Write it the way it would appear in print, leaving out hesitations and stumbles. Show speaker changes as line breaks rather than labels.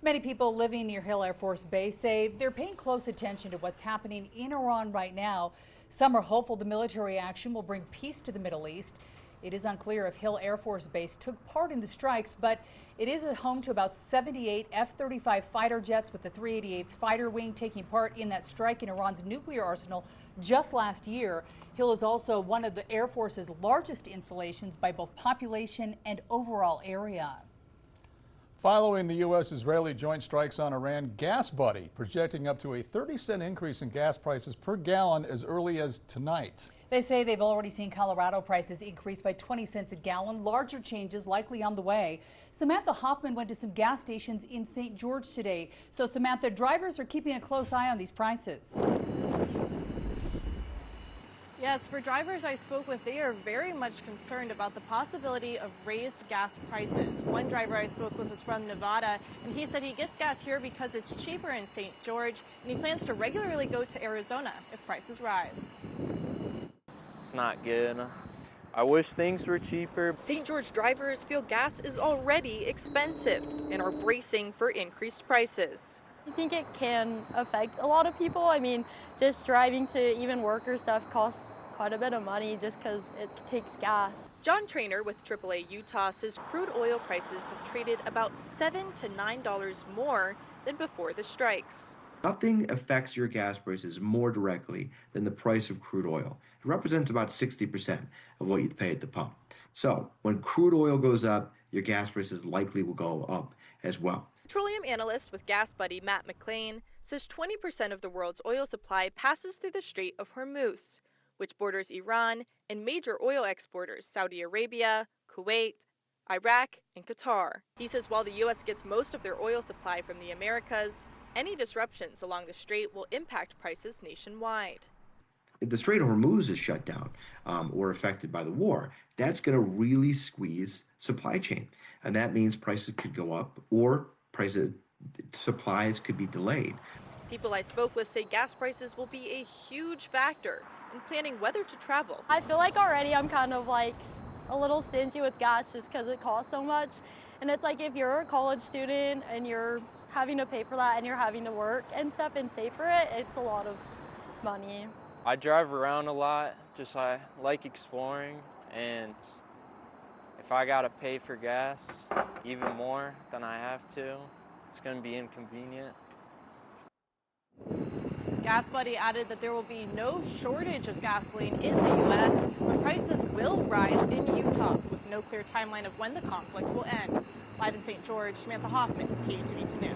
Many people living near Hill Air Force Base say they're paying close attention to what's happening in Iran right now. Some are hopeful the military action will bring peace to the Middle East. It is unclear if Hill Air Force Base took part in the strikes, but it is home to about 78 F-35 fighter jets, with the 388th Fighter Wing taking part in that strike in Iran's nuclear arsenal just last year. Hill is also one of the Air Force's largest installations by both population and overall area.
Following the U.S. Israeli joint strikes on Iran, GasBuddy projecting up to a 30-cent increase in gas prices per gallon as early as tonight.
They say they've already seen Colorado prices increase by 20 cents a gallon. Larger changes likely on the way. Samantha Hoffman went to some gas stations in St. George today. So Samantha, drivers are keeping a close eye on these prices.
Yes, for drivers I spoke with, they are very much concerned about the possibility of raised gas prices. One driver I spoke with was from Nevada, and he said he gets gas here because it's cheaper in St. George, and he plans to regularly go to Arizona if prices rise.
It's not good. I wish things were cheaper.
St. George drivers feel gas is already expensive and are bracing for increased prices.
I think it can affect a lot of people. I mean, just driving to even work or stuff costs quite a bit of money just because it takes gas.
John Treanor with AAA Utah says crude oil prices have traded about $7 to $9 more than before the strikes.
Nothing affects your gas prices more directly than the price of crude oil. It represents about 60% of what you pay at the pump. So when crude oil goes up, your gas prices likely will go up as well.
Petroleum analyst with GasBuddy Matt McLean says 20% of the world's oil supply passes through the Strait of Hormuz, which borders Iran and major oil exporters Saudi Arabia, Kuwait, Iraq, and Qatar. He says while the U.S. gets most of their oil supply from the Americas, any disruptions along the strait will impact prices nationwide.
If the Strait of Hormuz is shut down or affected by the war, that's going to really squeeze supply chain. And that means prices could go up or supplies could be delayed.
People I spoke with say gas prices will be a huge factor in planning whether to travel.
I feel like already I'm kind of like a little stingy with gas just because it costs so much. And it's like if you're a college student and you're having to pay for that and you're having to work and stuff and save for it, it's a lot of money.
I drive around a lot, I like exploring, and if I gotta pay for gas even more than I have to, it's gonna be inconvenient.
GasBuddy added that there will be no shortage of gasoline in the U.S., but prices will rise in Utah, with no clear timeline of when the conflict will end. Live in St. George, Samantha Hoffman, KUTV News.